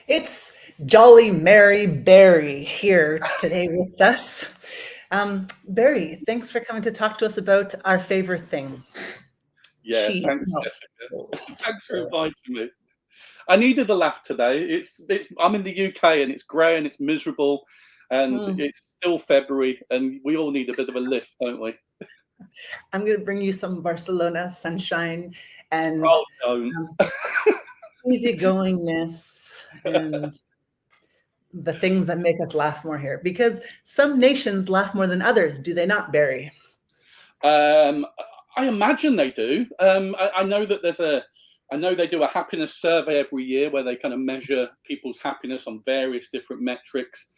It's Jolly Mary Berry here today with us. Barry, thanks for coming to talk to us about our favorite thing, Yeah, cheese. thanks, No. Jessica. Thanks for inviting me. I needed a laugh today. I'm in the UK and it's grey and it's miserable, and Hmm. it's still February, and we all need a bit of a lift, don't we? I'm going to bring you some Barcelona sunshine and Oh, don't. um, easygoingness and the things that make us laugh more here. Because some nations laugh more than others, do they not, Barry? Um, I imagine they do. I know that I know they do a happiness survey every year where they kind of measure people's happiness on various different metrics.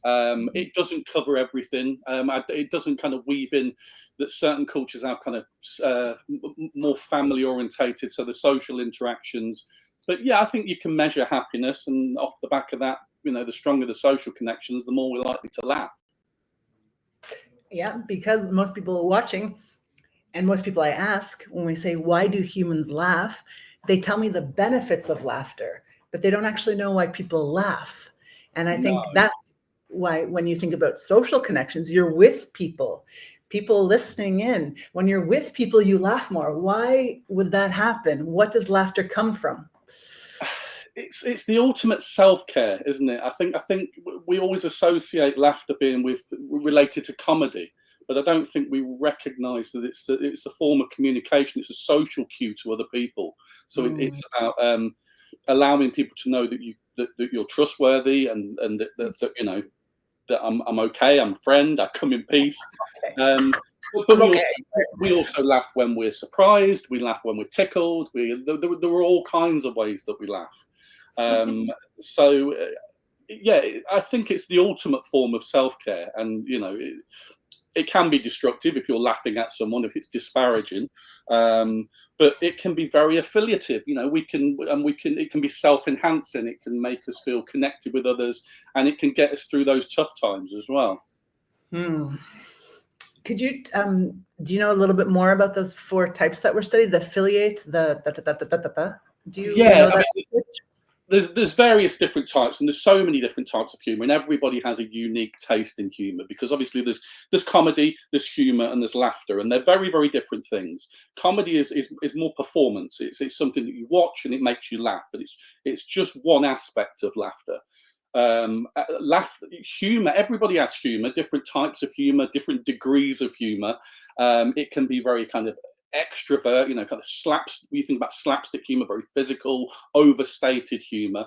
It doesn't cover everything. It doesn't kind of weave in that certain cultures have kind of more family orientated, so the social interactions. But yeah, I think you can measure happiness, and off the back of that, the stronger the social connections, the more we're likely to laugh. Yeah, because most people watching and most people I ask when we say, why do humans laugh? They tell me the benefits of laughter, but they don't actually know why people laugh. And I No. think that's why when you think about social connections, you're with people listening in. When you're with people, you laugh more. Why would that happen? What does laughter come from? It's the ultimate self-care, isn't it? I think we always associate laughter being related to comedy, but I don't think we recognise that it's a form of communication. It's a social cue to other people. So Mm. it's about allowing people to know that you're trustworthy, and that that I'm okay. I'm a friend. I come in peace. Okay. But I'm okay. we also laugh when we're surprised. We laugh when we're tickled. There are all kinds of ways that we laugh. Um, so yeah, I think it's the ultimate form of self care, and it can be destructive if you're laughing at someone, if it's disparaging. But it can be very affiliative. It can be self-enhancing. It can make us feel connected with others, and it can get us through those tough times as well. Hmm. Could you, do you know a little bit more about those four types that were studied? The affiliate, the da, da, da, da, da, da, da. Do you Yeah, know I that? mean, there's various different types, and there's so many different types of humor, and everybody has a unique taste in humor, because obviously there's comedy, there's humor, and there's laughter, and they're very, very different things. Comedy is more performance. It's something that you watch and it makes you laugh, but it's just one aspect of laughter. Laugh Humor, everybody has humor, different types of humor, different degrees of humor. It can be very kind of extrovert, kind of slaps. You think about slapstick humor, very physical, overstated humor,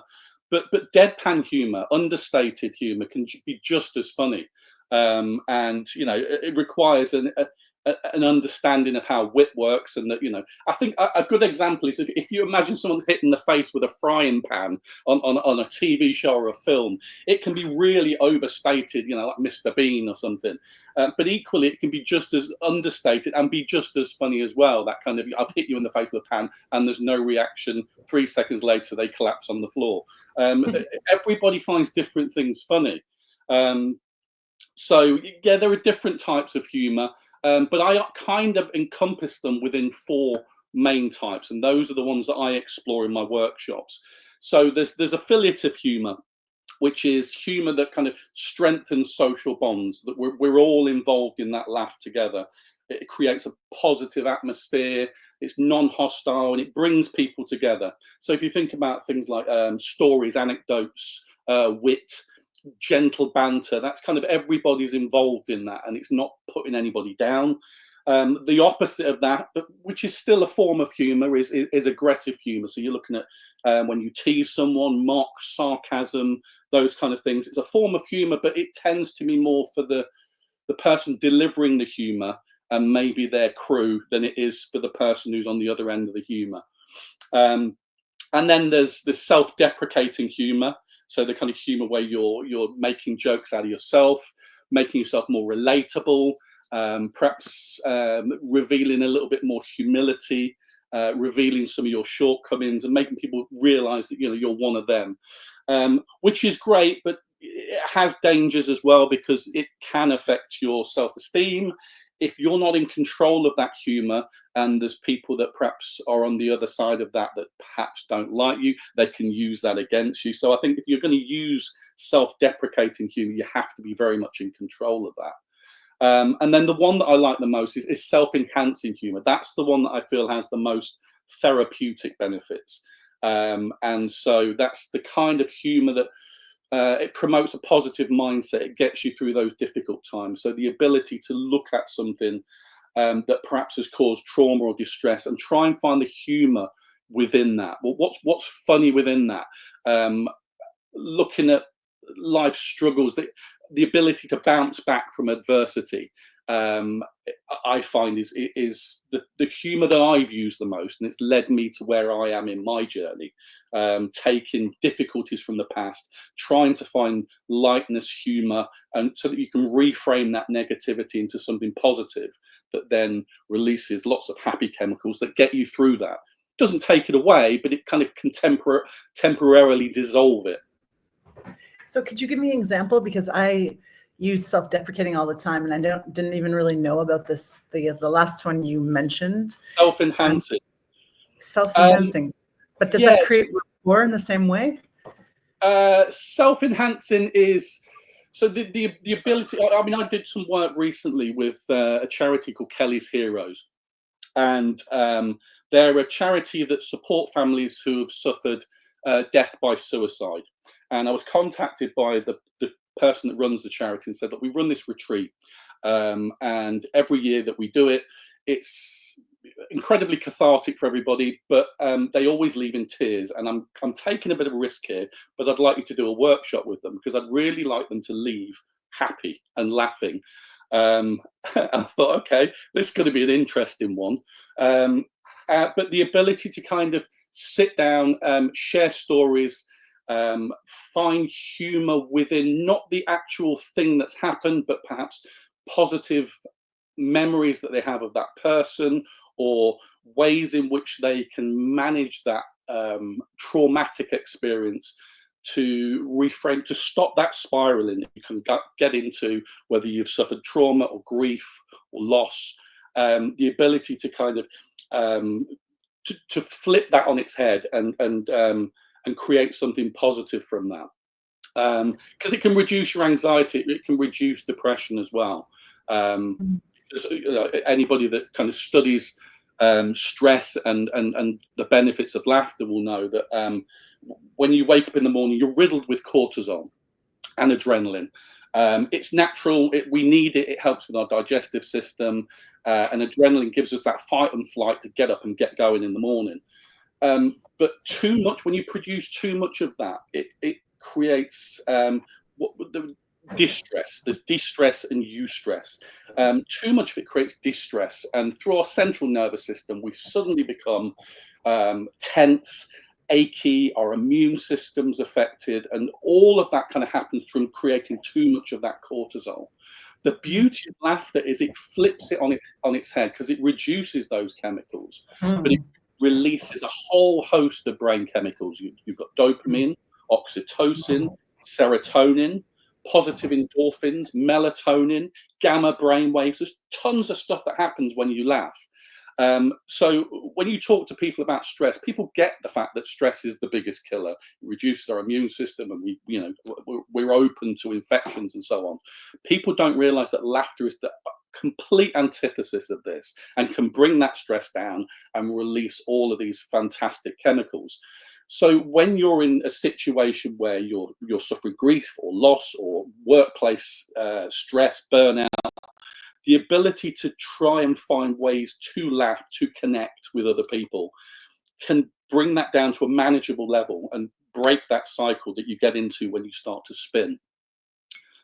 but deadpan humor, understated humor can be just as funny. And it requires an understanding of how wit works, and that I think a good example is if you imagine someone's hit in the face with a frying pan on a TV show or a film. It can be really overstated, like Mr. Bean or something. But equally, it can be just as understated and be just as funny as well. That kind of, I've hit you in the face with a pan and there's no reaction. 3 seconds later, they collapse on the floor. Everybody finds different things funny. Um, so yeah, there are different types of humor, but I kind of encompass them within four main types, and those are the ones that I explore in my workshops. So there's affiliative humor, which is humor that kind of strengthens social bonds, that we're all involved in that laugh together. It creates a positive atmosphere, it's non-hostile, and it brings people together. So if you think about things like stories, anecdotes, wit, gentle banter, that's kind of everybody's involved in that, and it's not putting anybody down. The opposite of that, but which is still a form of humor, is aggressive humor. So you're looking at when you tease someone, mock, sarcasm, those kind of things. It's a form of humor, but it tends to be more for the person delivering the humor and maybe their crew than it is for the person who's on the other end of the humor. Um, and then there's the self-deprecating humor. So the kind of humor where you're making jokes out of yourself, making yourself more relatable, perhaps revealing a little bit more humility, revealing some of your shortcomings, and making people realize that you're one of them, which is great, but it has dangers as well, because it can affect your self-esteem. if you're not in control of that humor, and there's people that perhaps are on the other side of that perhaps don't like you, they can use that against you. So I think if you're going to use self-deprecating humor, you have to be very much in control of that. And then the one that I like the most is self-enhancing humor. That's the one that I feel has the most therapeutic benefits. And so that's the kind of humor that it promotes a positive mindset. It gets you through those difficult times. So the ability to look at something that perhaps has caused trauma or distress and try and find the humor within that. Well, what's funny within that? Looking at life struggles, the ability to bounce back from adversity, I find is the humor that I've used the most, and it's led me to where I am in my journey. Taking difficulties from the past, trying to find lightness, humor, and so that you can reframe that negativity into something positive that then releases lots of happy chemicals that get you through that. Doesn't take it away, but it kind of can temporarily dissolve it. So could you give me an example? Because I use self-deprecating all the time, and I didn't even really know about this. The last one you mentioned, self-enhancing. Self-enhancing, but does that create rapport in the same way? Self-enhancing is so the ability. I mean, I did some work recently with a charity called Kelly's Heroes, and they're a charity that support families who have suffered death by suicide. And I was contacted by the person that runs the charity and said that we run this retreat, and every year that we do it, it's incredibly cathartic for everybody, but they always leave in tears. And I'm taking a bit of a risk here, but I'd like you to do a workshop with them because I'd really like them to leave happy and laughing. I thought, okay, this is going to be an interesting one. But the ability to kind of sit down, share stories, find humor within not the actual thing that's happened, but perhaps positive memories that they have of that person, or ways in which they can manage that traumatic experience to reframe, to stop that spiraling that you can get into, whether you've suffered trauma or grief or loss. The ability to kind of to flip that on its head and create something positive from that, because it can reduce your anxiety, it can reduce depression as well. Because, anybody that kind of studies stress and the benefits of laughter will know that when you wake up in the morning, you're riddled with cortisol and adrenaline. It's natural, we need it, it helps with our digestive system, and adrenaline gives us that fight and flight to get up and get going in the morning. But too much, when you produce too much of that, it creates the distress. There's distress and eustress. Too much of it creates distress, and through our central nervous system, we suddenly become tense, achy, our immune system's affected, and all of that kind of happens from creating too much of that cortisol. The beauty of laughter is it flips it on its head, because it reduces those chemicals, but it releases a whole host of brain chemicals. You've got dopamine, oxytocin, serotonin, positive endorphins, melatonin, gamma brain waves. There's tons of stuff that happens when you laugh. So when you talk to people about stress, people get the fact that stress is the biggest killer. It reduces our immune system, and we're open to infections and so on. People don't realize that laughter is the complete antithesis of this, and can bring that stress down and release all of these fantastic chemicals. So when you're in a situation where you're suffering grief or loss or workplace stress, burnout, the ability to try and find ways to laugh, to connect with other people, can bring that down to a manageable level and break that cycle that you get into when you start to spin.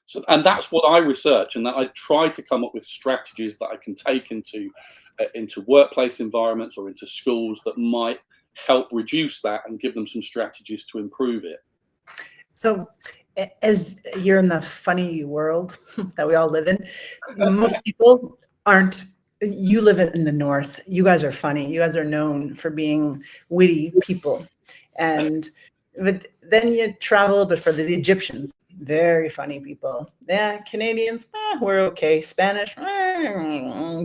So, and that's what I research, and that I try to come up with strategies that I can take into workplace environments or into schools that might help reduce that and give them some strategies to improve it. So, as you're in the funny world that we all live in, most people aren't. You live in the North. You guys are funny. You guys are known for being witty people, and But then you travel a bit further. The Egyptians, very funny people. Yeah, Canadians, we're okay. Spanish,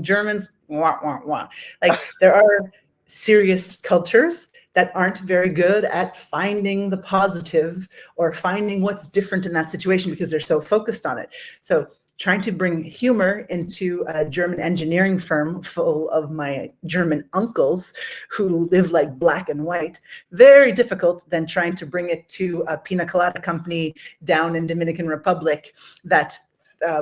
Germans, wah, wah, wah. Like there are serious cultures that aren't very good at finding the positive or finding what's different in that situation because they're so focused on it. So trying to bring humor into a German engineering firm full of my German uncles who live like black and white, very difficult than trying to bring it to a pina colada company down in Dominican Republic that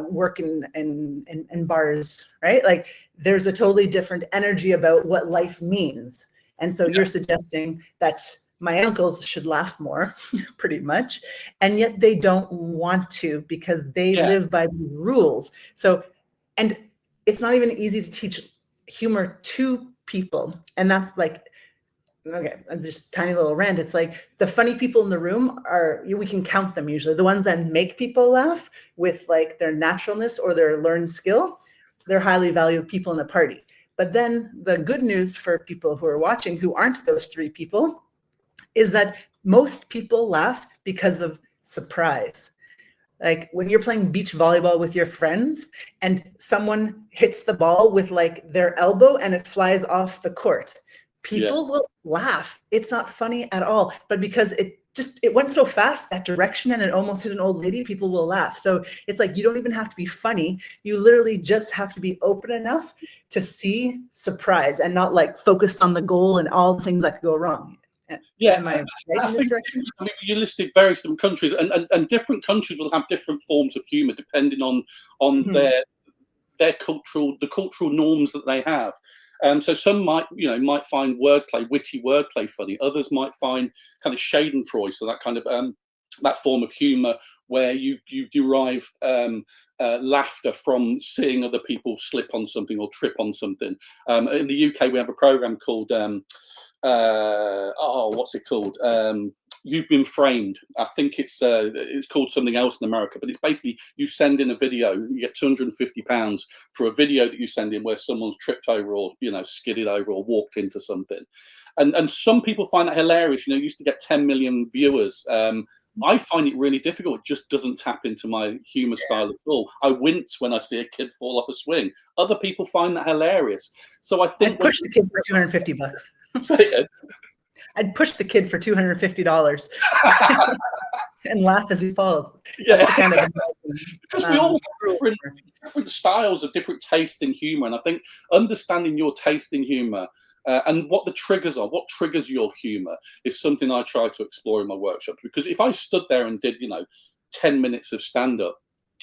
work in bars, right? Like there's a totally different energy about what life means. And so you're suggesting that my uncles should laugh more, pretty much, and yet they don't want to because they live by these rules. So, and it's not even easy to teach humor to people. And that's like, okay, just tiny little rant. It's like the funny people in the room are, we can count them usually. The ones that make people laugh with like their naturalness or their learned skill, they're highly valued people in a party. But then the good news for people who are watching who aren't those three people is that most people laugh because of surprise. Like when you're playing beach volleyball with your friends and someone hits the ball with like their elbow and it flies off the court, people will laugh. It's not funny at all, but because it went so fast that direction and it almost hit an old lady, people will laugh. So it's like you don't even have to be funny. You literally just have to be open enough to see surprise and not like focused on the goal and all the things that could go wrong. Am I right in this direction? I mean, you listed various different countries, and different countries will have different forms of humour depending on their cultural norms that they have. So some might find witty wordplay funny. Others might find kind of Schadenfreude, so that kind of that form of humour where you derive laughter from seeing other people slip on something or trip on something. In the UK, we have a program called what's it called? You've Been Framed. I think it's called something else in America, but it's basically you send in a video, you get £250 for a video that you send in where someone's tripped over or skidded over or walked into something, and some people find that hilarious. It used to get 10 million viewers. I find it really difficult. It just doesn't tap into my humour style at all. I wince when I see a kid fall off a swing. Other people find that hilarious. So I think I'd push the kid for $250. Say it. I'd push the kid for $250 and laugh as he falls. Yeah, kind of because we all have different styles of different tastes in humour, and I think understanding your taste in humour and what the triggers are, what triggers your humour, is something I try to explore in my workshops. Because if I stood there and did 10 minutes of stand-up,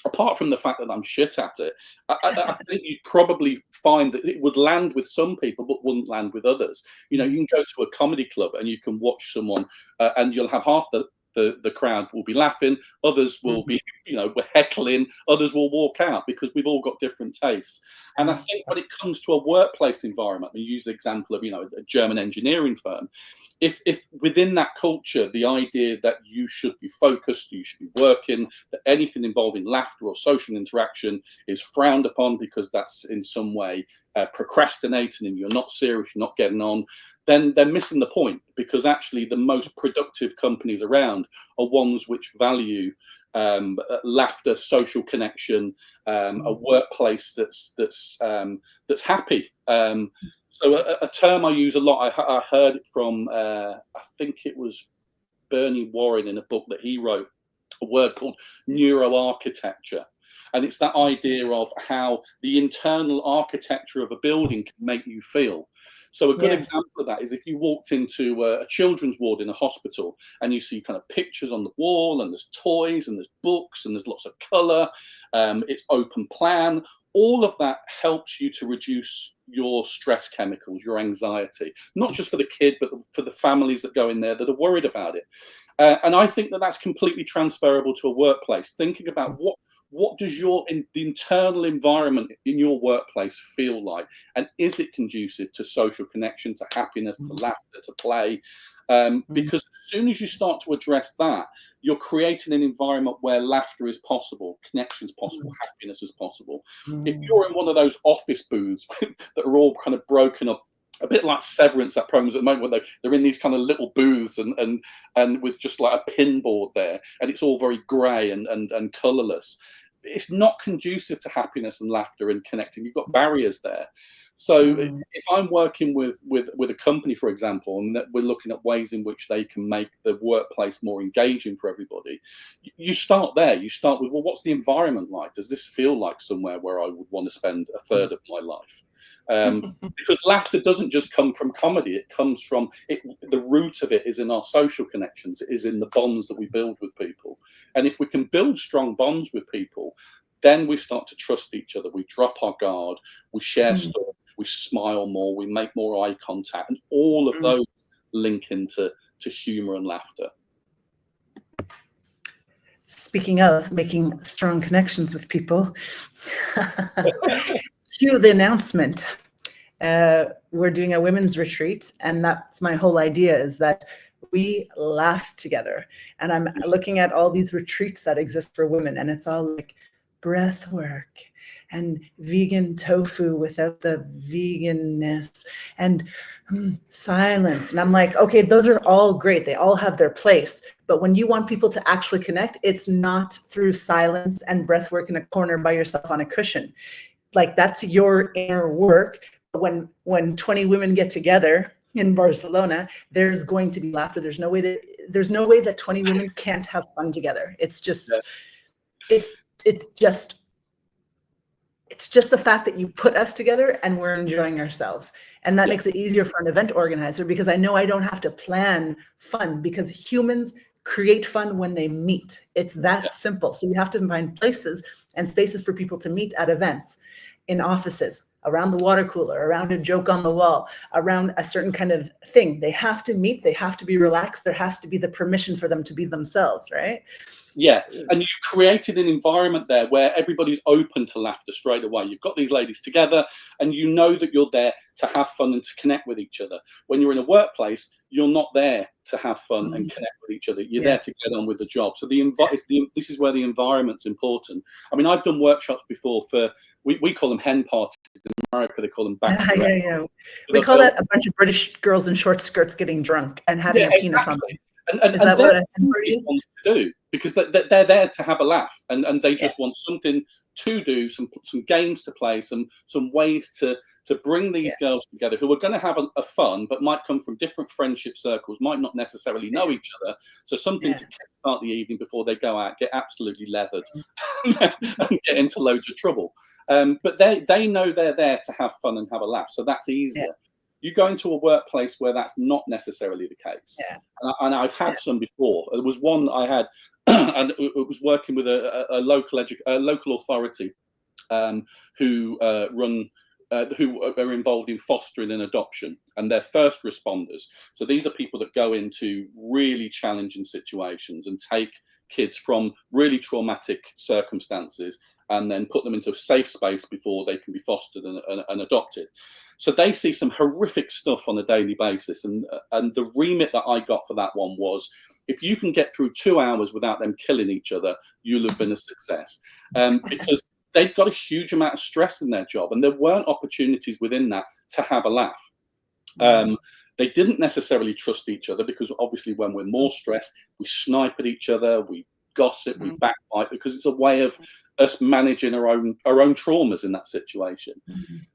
apart from the fact that I'm shit at it, I think you'd probably find that it would land with some people but wouldn't land with others. You can go to a comedy club and you can watch someone and you'll have half the crowd will be laughing, others will be heckling, others will walk out because we've all got different tastes. And I think when it comes to a workplace environment, we use the example of a German engineering firm. If within that culture, the idea that you should be focused, you should be working, that anything involving laughter or social interaction is frowned upon because that's in some way procrastinating and you're not serious, you're not getting on, then they're missing the point, because actually the most productive companies around are ones which value laughter, social connection, a workplace that's happy. So a term I use a lot, I heard it from, I think it was Bernie Warren in a book that he wrote, a word called neuroarchitecture. And it's that idea of how the internal architecture of a building can make you feel. So a good example of that is if you walked into a children's ward in a hospital and you see kind of pictures on the wall and there's toys and there's books and there's lots of colour, it's open plan, all of that helps you to reduce your stress chemicals, your anxiety, not just for the kid, but for the families that go in there that are worried about it. And I think that that's completely transferable to a workplace. Thinking about what does the internal environment in your workplace feel like? And is it conducive to social connection, to happiness, to laughter, to play? Because as soon as you start to address that, you're creating an environment where laughter is possible, connection is possible, happiness is possible. If you're in one of those office booths that are all kind of broken up a bit like Severance, that program at the moment, where they're in these kind of little booths and with just like a pinboard there, and it's all very grey and colourless. It's not conducive to happiness and laughter and connecting. You've got barriers there. So if I'm working with a company, for example, and that we're looking at ways in which they can make the workplace more engaging for everybody, you start there. You start with, well, what's the environment like? Does this feel like somewhere where I would want to spend a third of my life? Because laughter doesn't just come from comedy. It comes from it. The root of it is in our social connections. It is in the bonds that we build with people. And if we can build strong bonds with people, then we start to trust each other. We drop our guard. We share stories. We smile more. We make more eye contact, and all of those link into humour and laughter. Speaking of making strong connections with people, cue the announcement. We're doing a women's retreat, and that's my whole idea, is that we laugh together. And I'm looking at all these retreats that exist for women, and it's all like breath work and vegan tofu without the veganness and silence. And I'm like, okay, those are all great. They all have their place. But when you want people to actually connect, it's not through silence and breath work in a corner by yourself on a cushion. Like, that's your inner work. When 20 women get together in Barcelona, there's going to be laughter. There's no way that 20 women can't have fun together. It's just, it's just the fact that you put us together and we're enjoying ourselves. And that makes it easier for an event organizer, because I know I don't have to plan fun, because humans create fun when they meet. It's that simple. So you have to find places and spaces for people to meet at events, in offices, around the water cooler, around a joke on the wall, around a certain kind of thing. They have to meet, they have to be relaxed. There has to be the permission for them to be themselves, right? Yeah, and you created an environment there where everybody's open to laughter straight away. You've got these ladies together, and you know that you're there to have fun and to connect with each other. When you're in a workplace, you're not there to have fun and connect with each other. You're there to get on with the job. So this is where the environment's important. I mean, I've done workshops before for, we call them hen parties. In America, they call them bachelorette. Yeah. We call that a bunch of British girls in short skirts getting drunk and having a penis on them. And that's what everybody wants to do, because they're there to have a laugh, and they just want something to do, some games to play, some ways to bring these girls together who are going to have a fun, but might come from different friendship circles, might not necessarily know each other. So something to start the evening before they go out, get absolutely leathered, and get into loads of trouble. But they know they're there to have fun and have a laugh, so that's easier. You go into a workplace where that's not necessarily the case. And I've had some before. There was one I had, and it was working with a local authority who are involved in fostering and adoption, and they're first responders. So these are people that go into really challenging situations and take kids from really traumatic circumstances and then put them into a safe space before they can be fostered and adopted. So they see some horrific stuff on a daily basis. And the remit that I got for that one was, if you can get through 2 hours without them killing each other, you'll have been a success. Because they've got a huge amount of stress in their job, and there weren't opportunities within that to have a laugh. They didn't necessarily trust each other, because obviously when we're more stressed, we snipe at each other, we gossip, we backbite, because it's a way of us managing our own traumas in that situation.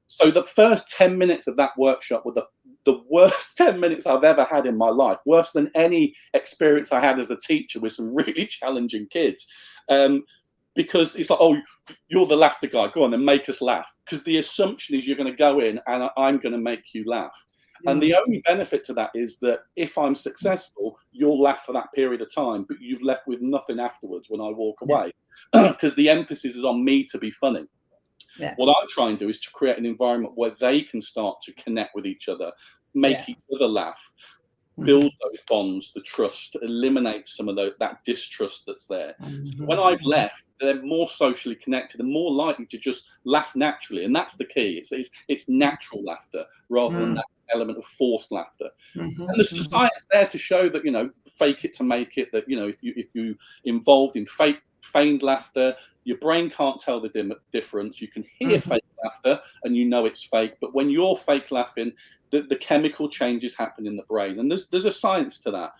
So the first 10 minutes of that workshop were the worst 10 minutes I've ever had in my life, worse than any experience I had as a teacher with some really challenging kids. Because it's like, oh, you're the laughter guy, go on then, make us laugh. Because the assumption is you're going to go in and I'm going to make you laugh. And the only benefit to that is that if I'm successful, you'll laugh for that period of time, but you've left with nothing afterwards when I walk away, because the emphasis is on me to be funny. What I try and do is to create an environment where they can start to connect with each other, make each other laugh, build those bonds, the trust, eliminate some of that distrust that's there. So when I've left, they're more socially connected and more likely to just laugh naturally. And that's the key. It's natural laughter rather than that element of forced laughter. And there's science there to show that, fake it to make it, that, if you involved in fake feigned laughter. Your brain can't tell the difference. You can hear fake laughter and you know it's fake. But when you're fake laughing, the chemical changes happen in the brain. And there's a science to that.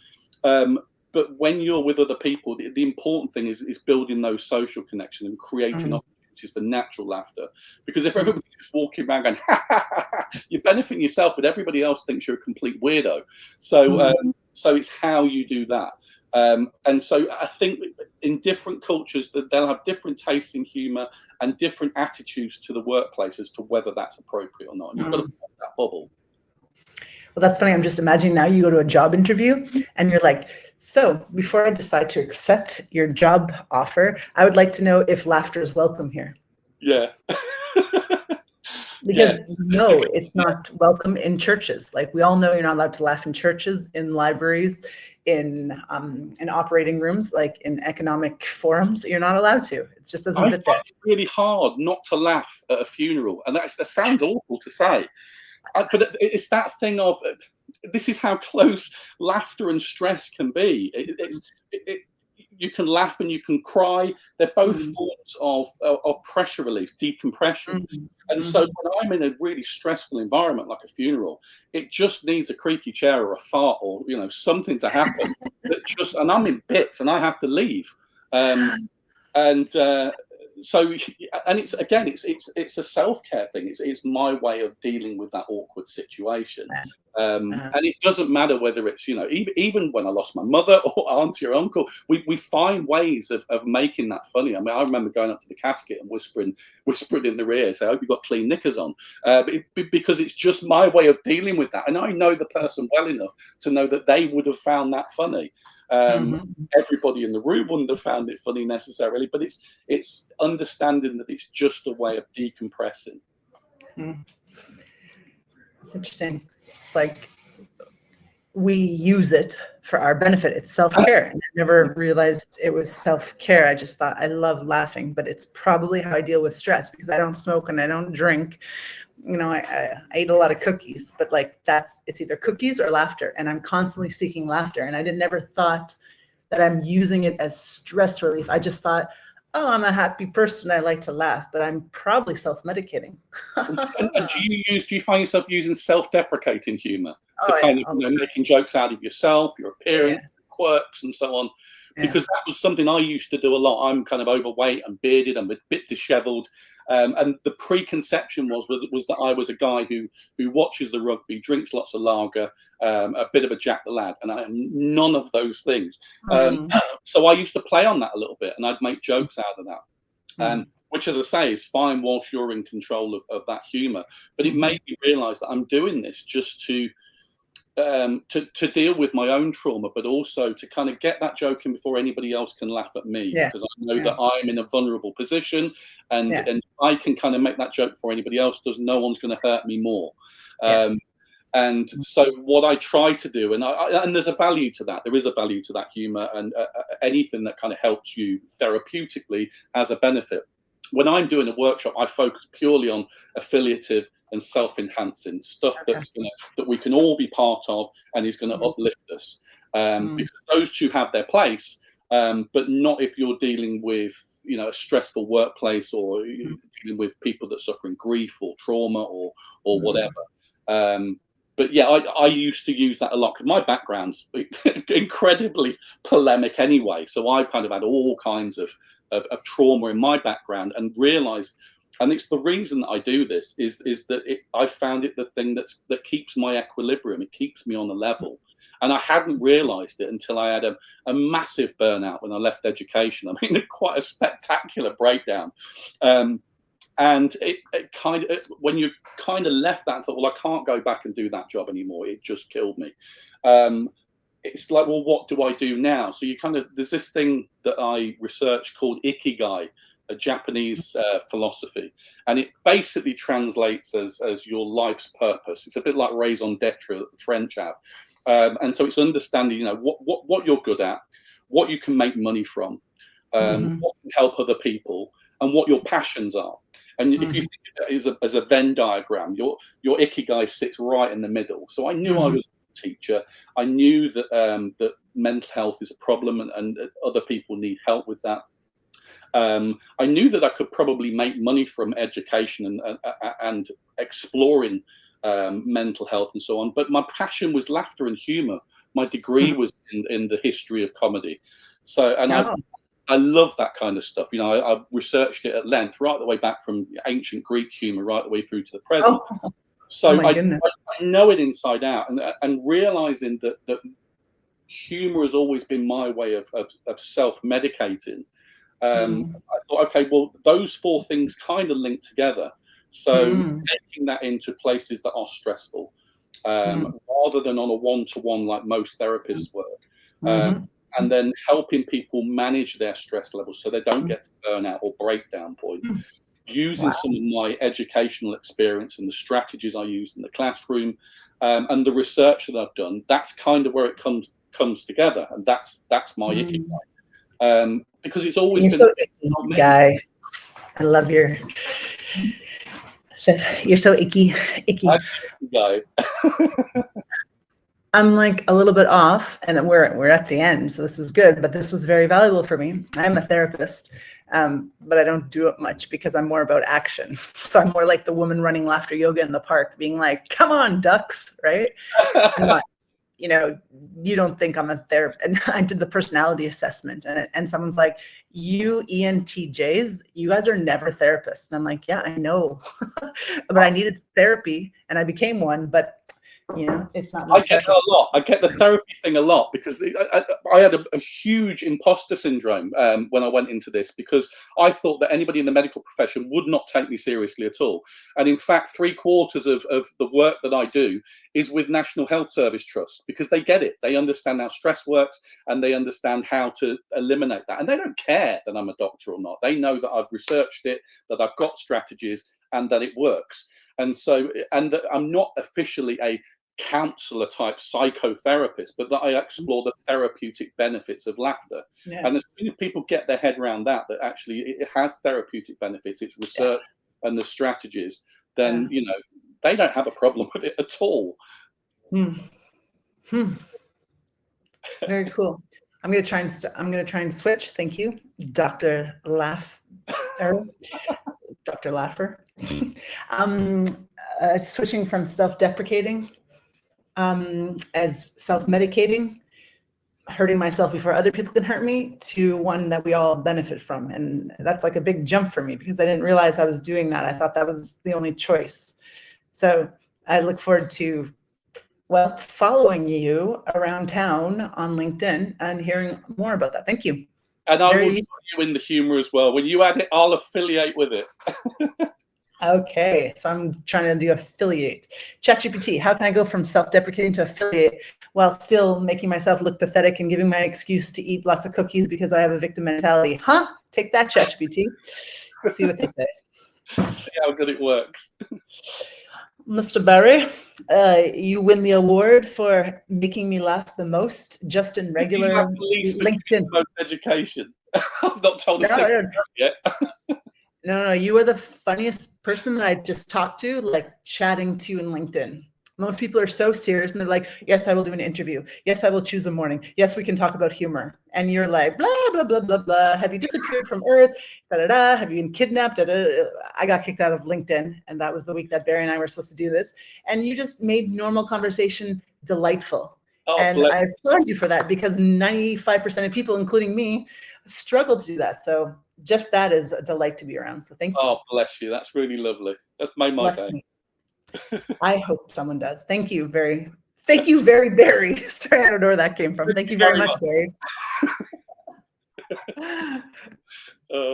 But when you're with other people, the important thing is building those social connections and creating opportunities for natural laughter. Because if everybody's just walking around going, ha, ha, ha, ha, you're benefiting yourself, but everybody else thinks you're a complete weirdo. So, so it's how you do that. And so I think in different cultures that they'll have different tastes in humour and different attitudes to the workplace as to whether that's appropriate or not. And you've got to put that bubble. Well, that's funny. I'm just imagining now you go to a job interview and you're like, so before I decide to accept your job offer, I would like to know if laughter is welcome here. Yeah. Because no, it's not welcome in churches. Like we all know you're not allowed to laugh in churches, in libraries, in operating rooms, like in economic forums. You're not allowed to. It just doesn't fit there. I find it really hard not to laugh at a funeral. And that sounds awful to say. But it's that thing of, this is how close laughter and stress can be. You can laugh and you can cry. They're both forms of pressure relief, decompression. And so when I'm in a really stressful environment like a funeral, it just needs a creaky chair or a fart or something to happen. And I'm in bits and I have to leave. So, and it's again, it's a self-care thing. It's my way of dealing with that awkward situation. And it doesn't matter whether it's, even when I lost my mother or auntie or uncle, we find ways of making that funny. I mean, I remember going up to the casket and whispering in their ear, say, I hope you've got clean knickers on, because it's just my way of dealing with that. And I know the person well enough to know that they would have found that funny. Everybody in the room wouldn't have found it funny necessarily, but it's understanding that it's just a way of decompressing. It's interesting. It's like we use it for our benefit. It's self-care. And I never realized it was self-care. I just thought I love laughing, but it's probably how I deal with stress because I don't smoke and I don't drink. I eat a lot of cookies, but like it's either cookies or laughter. And I'm constantly seeking laughter. And I never thought that I'm using it as stress relief. I just thought, oh, I'm a happy person. I like to laugh, but I'm probably self-medicating. And do you find yourself using self-deprecating humour? So making jokes out of yourself, your appearance, quirks and so on. Because that was something I used to do a lot. I'm kind of overweight and bearded. I'm a bit disheveled. And the preconception was that I was a guy who watches the rugby, drinks lots of lager, a bit of a Jack the Lad, and I am none of those things. So I used to play on that a little bit, and I'd make jokes out of that, which, as I say, is fine whilst you're in control of that humour. But it made me realise that I'm doing this just to deal with my own trauma, but also to kind of get that joke in before anybody else can laugh at me, because I know that I'm in a vulnerable position, and I can kind of make that joke before anybody else does. No one's going to hurt me more. And so what I try to do, and there's a value to that. There is a value to that humour, and anything that kind of helps you therapeutically has a benefit. When I'm doing a workshop, I focus purely on affiliative and self-enhancing stuff that we can all be part of and is going to uplift us, because those two have their place, but not if you're dealing with a stressful workplace or dealing with people that are suffering grief or trauma or whatever. But yeah, I used to use that a lot because my background's incredibly polemic anyway, so I kind of had all kinds of trauma in my background, and realised. And it's the reason that I do this is that I found it the thing that keeps my equilibrium. It keeps me on a level. And I hadn't realised it until I had a massive burnout when I left education. I mean, quite a spectacular breakdown. And it kind of, when you kind of left that and thought, well, I can't go back and do that job anymore. It just killed me. It's like, well, what do I do now? So there's this thing that I researched called Ikigai, a Japanese philosophy, and it basically translates as your life's purpose. It's a bit like raison d'etre that the French have, and so it's understanding, what you're good at, what you can make money from, what can help other people, and what your passions are. And if you think of it as a Venn diagram, your Ikigai sits right in the middle. So I knew I was a teacher. I knew that that mental health is a problem, and other people need help with that. I knew that I could probably make money from education and exploring mental health and so on. But my passion was laughter and humour. My degree was in the history of comedy. So, and I love that kind of stuff. You know, I've researched it at length, right the way back from ancient Greek humour, right the way through to the present. So I know it inside out, and realizing that humor has always been my way of self-medicating. I thought, okay, well, those four things kind of link together. So taking that into places that are stressful, rather than on a one-to-one like most therapists work, and then helping people manage their stress levels so they don't get to burnout or breakdown point. Using some of my educational experience and the strategies I used in the classroom, and the research that I've done, that's kind of where it comes together, and that's my ikigai. Because it's always been so icky, guy. I love you're so icky. Guy. I'm like a little bit off, and we're at the end, so this is good. But this was very valuable for me. I'm a therapist, but I don't do it much because I'm more about action. So I'm more like the woman running laughter yoga in the park, being like, "Come on, ducks!" Right? I'm not, you know, you don't think I'm a therapist. And I did the personality assessment, and someone's like, "You ENTJs, you guys are never therapists." And I'm like, "Yeah, I know," but I needed therapy, and I became one, but. You know, it's not. I get that a lot. I get the therapy thing a lot because I had a huge imposter syndrome when I went into this, because I thought that anybody in the medical profession would not take me seriously at all. And in fact, 3/4 of the work that I do is with National Health Service Trusts, because they get it. They understand how stress works, and they understand how to eliminate that. And they don't care that I'm a doctor or not. They know that I've researched it, that I've got strategies, and that it works. And so, and that I'm not officially a counselor type psychotherapist, but that I explore the therapeutic benefits of laughter. And as soon as people get their head around that actually it has therapeutic benefits, it's research and the strategies, then you know, they don't have a problem with it at all. Very cool. I'm gonna try and switch. Thank you, Dr. Dr. Laffer. Switching from self-deprecating as self-medicating, hurting myself before other people can hurt me, to one that we all benefit from. And that's like a big jump for me, because I didn't realize I was doing that. I thought that was the only choice. So I look forward to, well, following you around town on LinkedIn and hearing more about that. Thank you. And I will join you in the humor as well. When you add it, I'll affiliate with it. Okay, so I'm trying to do affiliate. ChatGPT, how can I go from self-deprecating to affiliate while still making myself look pathetic and giving my excuse to eat lots of cookies because I have a victim mentality? Huh? Take that, ChatGPT. See what they say. See how good it works. Mr. Barry, you win the award for making me laugh the most just in regular LinkedIn. Education. I've not told a yet. No, you are the funniest person that I just talked to, like chatting to in LinkedIn. Most people are so serious and they're like, yes, I will do an interview. Yes, I will choose a morning. Yes, we can talk about humor. And you're like, blah, blah, blah, blah, blah. Have you disappeared from Earth? Da, da, da. Have you been kidnapped? Da, da, da. I got kicked out of LinkedIn, and that was the week that Barry and I were supposed to do this. And you just made normal conversation delightful. And I applaud you for that, because 95% of people, including me, struggle to do that. So just that is a delight to be around. So thank you. Oh, bless you. That's really lovely. That's made my day. I hope someone does. Thank you very, Barry. Sorry, I don't know where that came from. Thank you very much, Barry.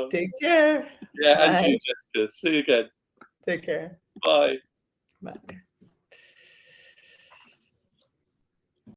Take care. Yeah, bye. And you, Jessica. See you again. Take care. Bye. Bye.